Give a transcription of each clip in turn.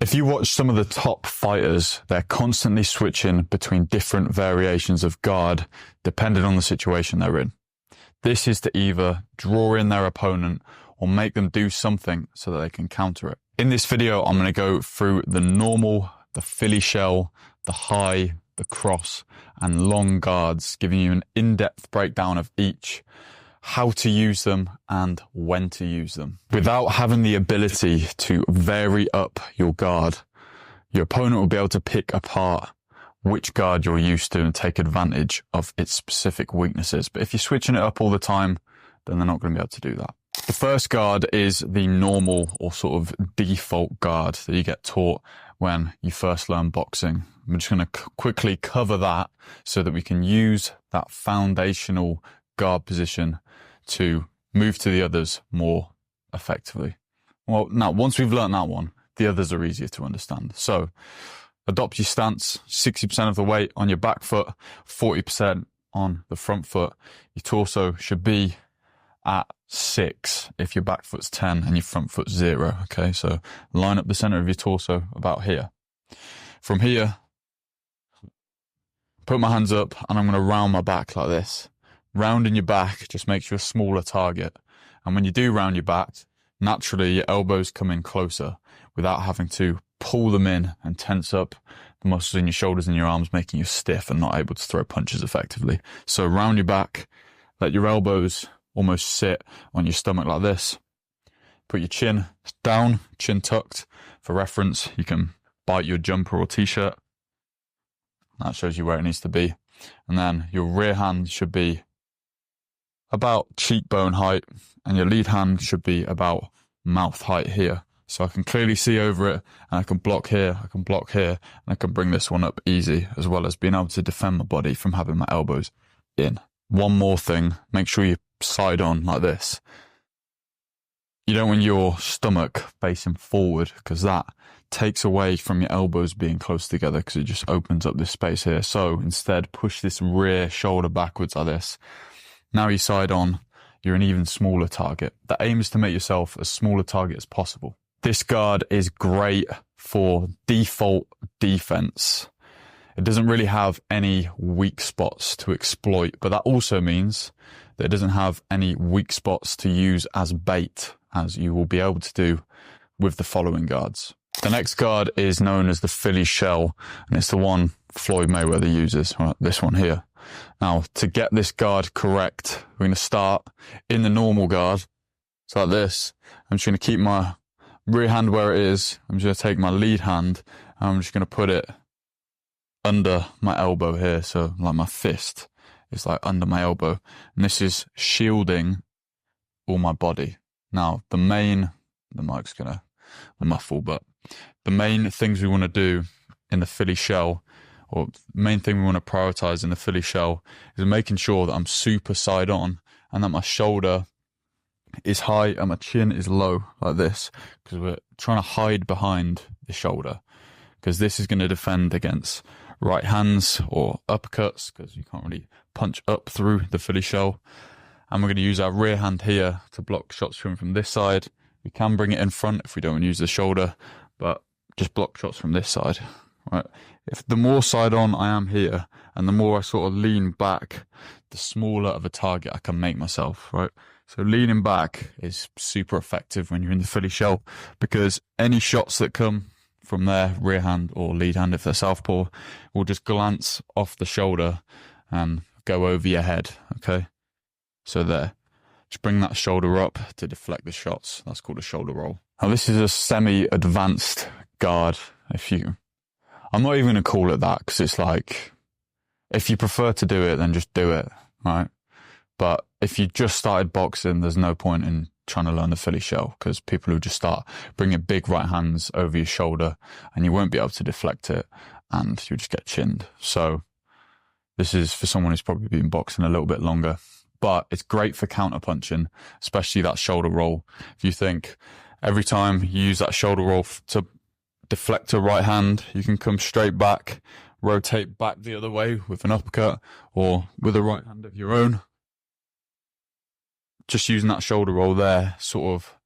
If you watch some of the top fighters, they're constantly switching between different variations of guard depending on the situation they're in. This is to either draw in their opponent or make them do something so that they can counter it. In this video, I'm going to go through the normal, the Philly shell, the high, the cross, and long guards, giving you an in-depth breakdown of each, how to use them and when to use them. Without having the ability to vary up your guard, your opponent will be able to pick apart which guard you're used to and take advantage of its specific weaknesses. But if you're switching it up all the time, then they're not going to be able to do that. The first guard is the normal or sort of default guard that you get taught when you first learn boxing. I'm just going to quickly cover that so that we can use that foundational guard position to move to the others more effectively. Well, now, once we've learned that one, the others are easier to understand. So, adopt your stance, 60% of the weight on your back foot, 40% on the front foot. Your torso should be at 6 if your back foot's 10 and your front foot's 0. Okay, so line up the center of your torso about here. From here, put my hands up and I'm going to round my back like this. Rounding your back just makes you a smaller target. And when you do round your back, naturally your elbows come in closer without having to pull them in and tense up the muscles in your shoulders and your arms, making you stiff and not able to throw punches effectively. So round your back, let your elbows almost sit on your stomach like this. Put your chin down, chin tucked. For reference, you can bite your jumper or t-shirt. That shows you where it needs to be. And then your rear hand should be about cheekbone height and your lead hand should be about mouth height here. So I can clearly see over it and I can block here, I can block here, and I can bring this one up easy, as well as being able to defend my body from having my elbows in. One more thing, make sure you side on like this. You don't want your stomach facing forward because that takes away from your elbows being close together because it just opens up this space here. So instead, push this rear shoulder backwards like this. Now you side on, you're an even smaller target. The aim is to make yourself as small a target as possible. This guard is great for default defense. It doesn't really have any weak spots to exploit, but that also means that it doesn't have any weak spots to use as bait, as you will be able to do with the following guards. The next guard is known as the Philly shell, and it's the one Floyd Mayweather uses, right, this one here. Now, to get this guard correct, we're going to start in the normal guard. So like this. I'm just going to keep my rear hand where it is. I'm just going to take my lead hand and I'm just going to put it under my elbow here. So like my fist is like under my elbow. And this is shielding all my body. Now, the mic's going to muffle, but the main things we want to do in the Philly shell, or the main thing we want to prioritize in the Philly shell, is making sure that I'm super side on and that my shoulder is high and my chin is low like this, because we're trying to hide behind the shoulder, because this is going to defend against right hands or uppercuts, because you can't really punch up through the Philly shell. And we're going to use our rear hand here to block shots coming from this side. We can bring it in front if we don't want to use the shoulder, but just block shots from this side. Right. If the more side on I am here and the more I sort of lean back, the smaller of a target I can make myself, right? So leaning back is super effective when you're in the Philly shell, because any shots that come from their rear hand or lead hand, if they're southpaw, will just glance off the shoulder and go over your head, okay? So there. Just bring that shoulder up to deflect the shots. That's called a shoulder roll. Now this is a semi-advanced guard, I'm not even going to call it that, because it's like, if you prefer to do it, then just do it, right? But if you just started boxing, there's no point in trying to learn the Philly shell, because people who just start bringing big right hands over your shoulder and you won't be able to deflect it and you'll just get chinned. So this is for someone who's probably been boxing a little bit longer, but it's great for counter punching, especially that shoulder roll. If you think every time you use that shoulder roll to deflect a right hand, you can come straight back, rotate back the other way with an uppercut or with a right hand of your own. Just using that shoulder roll there, sort of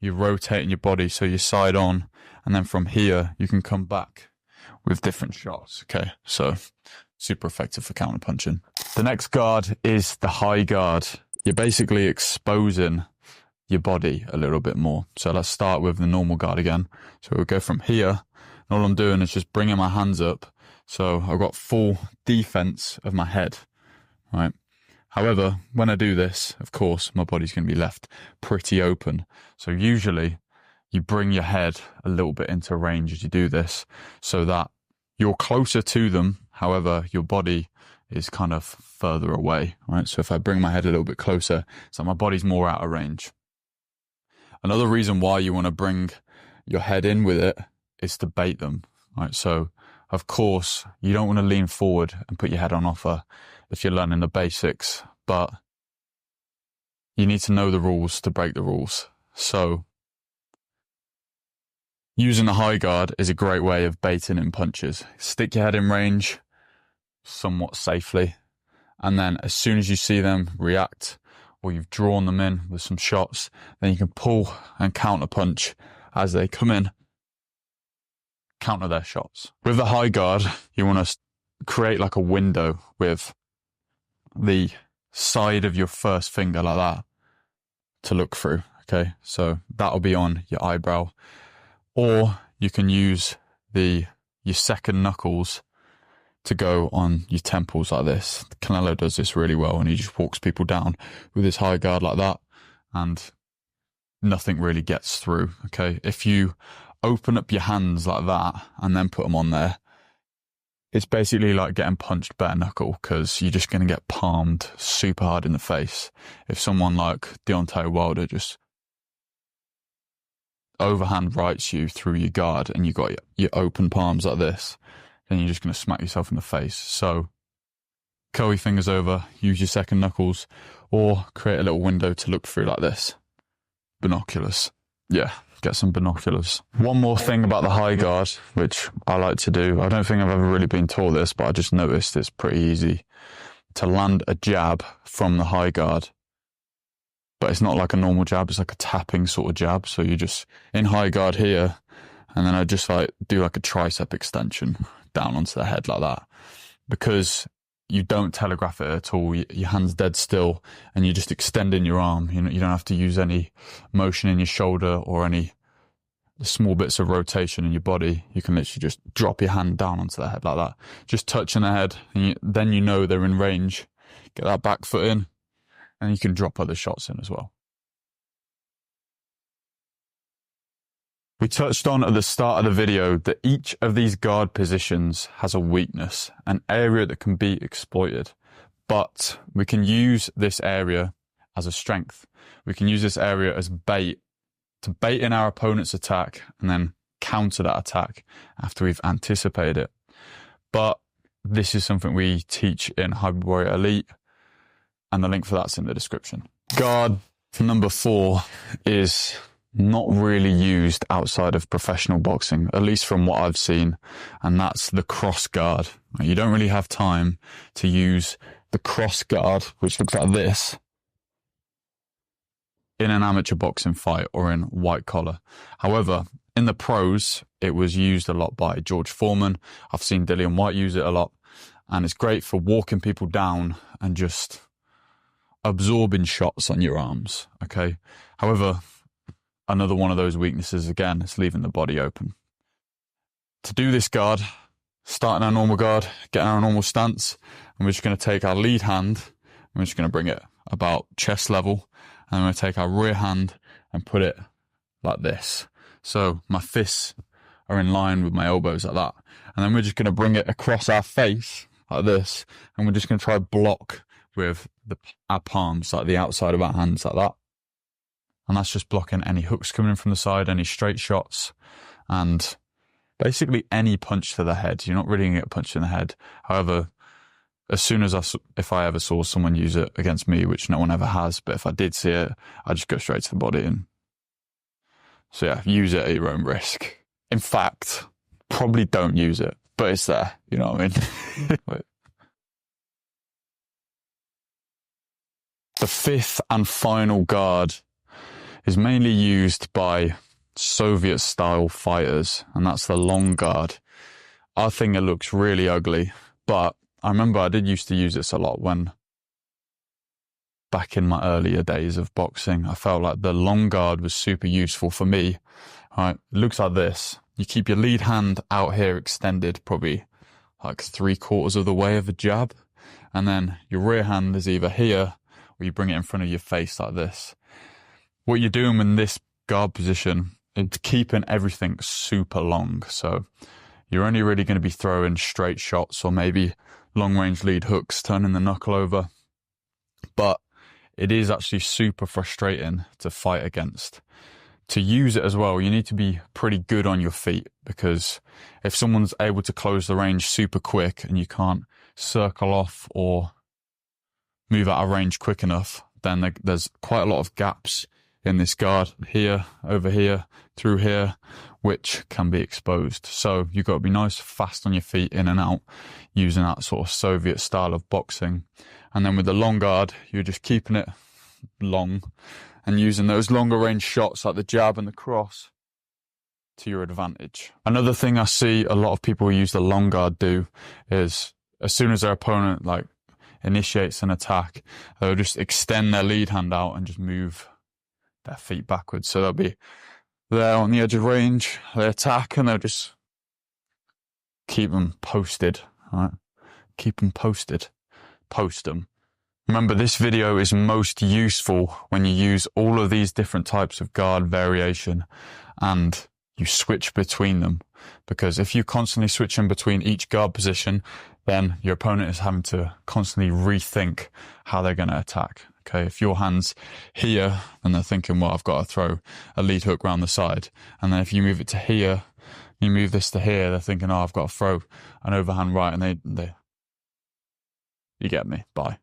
you're rotating your body so you're side on And then from here, you can come back with different shots. Okay, so super effective for counter punching. The next guard is the high guard. You're basically exposing your body a little bit more. So let's start with the normal guard again. So we'll go from here. And all I'm doing is just bringing my hands up. So I've got full defense of my head, right? However, when I do this, of course, my body's going to be left pretty open. So usually you bring your head a little bit into range as you do this so that you're closer to them. However, your body is kind of further away, right? So if I bring my head a little bit closer, so my body's more out of range. Another reason why you want to bring your head in with it is to bait them, right? So, of course, you don't want to lean forward and put your head on offer if you're learning the basics, but you need to know the rules to break the rules. So, using the high guard is a great way of baiting in punches. Stick your head in range somewhat safely, and then as soon as you see them react, or you've drawn them in with some shots, then you can pull and counter punch as they come in, counter their shots. With the high guard, you want to create like a window with the side of your first finger like that to look through, okay? So that'll be on your eyebrow. Or you can use your second knuckles to go on your temples like this. Canelo does this really well, and he just walks people down with his high guard like that, and nothing really gets through, okay? If you open up your hands like that and then put them on there, it's basically like getting punched bare knuckle, because you're just going to get palmed super hard in the face. If someone like Deontay Wilder just overhand rights you through your guard and you got your open palms like this, then you're just going to smack yourself in the face. So curl your fingers over, use your second knuckles, or create a little window to look through like this. Binoculars. Yeah, get some binoculars. One more thing about the high guard, which I like to do. I don't think I've ever really been taught this, but I just noticed it's pretty easy to land a jab from the high guard. But it's not like a normal jab, it's like a tapping sort of jab. So you're just in high guard here, and then I just like do like a tricep extension down onto the head like that, because you don't telegraph it at all. Your hand's dead still, and you're just extending your arm. You don't have to use any motion in your shoulder or any small bits of rotation in your body. You can literally just drop your hand down onto the head like that, just touching the head, and then you know they're in range. Get that back foot in, and you can drop other shots in as well. We touched on at the start of the video that each of these guard positions has a weakness, an area that can be exploited, but we can use this area as a strength. We can use this area as bait to bait in our opponent's attack and then counter that attack after we've anticipated it. But this is something we teach in Hybrid Warrior Elite, and the link for that's in the description. Guard number 4 is not really used outside of professional boxing, at least from what I've seen, and that's the cross guard. You don't really have time to use the cross guard, which looks like this, in an amateur boxing fight or in white collar. However, in the pros, it was used a lot by George Foreman. I've seen Dillian Whyte use it a lot, and it's great for walking people down and just absorbing shots on your arms, okay? However, another one of those weaknesses, again, is leaving the body open. To do this guard, starting our normal guard, getting our normal stance, and we're just going to take our lead hand, and we're just going to bring it about chest level, and then we're going to take our rear hand and put it like this. So my fists are in line with my elbows like that. And then we're just going to bring it across our face like this, and we're just going to try block with our palms, like the outside of our hands like that. And that's just blocking any hooks coming in from the side, any straight shots, and basically any punch to the head. You're not really going to get punched in the head. However, as soon as if I ever saw someone use it against me, which no one ever has, but if I did see it, I'd just go straight to the body. And so yeah, use it at your own risk. In fact, probably don't use it, but it's there. You know what I mean? The 5th and final guard is mainly used by Soviet style fighters, and that's the long guard. I think it looks really ugly, but I remember I did used to use this a lot when back in my earlier days of boxing. I felt like the long guard was super useful for me. Right, it looks like this. You keep your lead hand out here extended, probably like 3/4 of the way of a jab, and then your rear hand is either here or you bring it in front of your face like this. What you're doing in this guard position is keeping everything super long. So you're only really going to be throwing straight shots or maybe long range lead hooks, turning the knuckle over. But it is actually super frustrating to fight against. To use it as well, you need to be pretty good on your feet, because if someone's able to close the range super quick and you can't circle off or move out of range quick enough, then there's quite a lot of gaps in this guard, here, over here, through here, which can be exposed. So you've got to be nice, fast on your feet, in and out, using that sort of Soviet style of boxing. And then with the long guard, you're just keeping it long and using those longer range shots like the jab and the cross to your advantage. Another thing I see a lot of people who use the long guard do is, as soon as their opponent like initiates an attack, they'll just extend their lead hand out and just move their feet backwards. So they'll be there on the edge of range, they attack, and they'll just keep them posted, right? Keep them posted. Post them. Remember, this video is most useful when you use all of these different types of guard variation and you switch between them. Because if you constantly switch in between each guard position, then your opponent is having to constantly rethink how they're going to attack. Okay, if your hand's here and they're thinking, well, I've got to throw a lead hook round the side. And then if you move it to here, you move this to here, they're thinking, oh, I've got to throw an overhand right. And they you get me. Bye.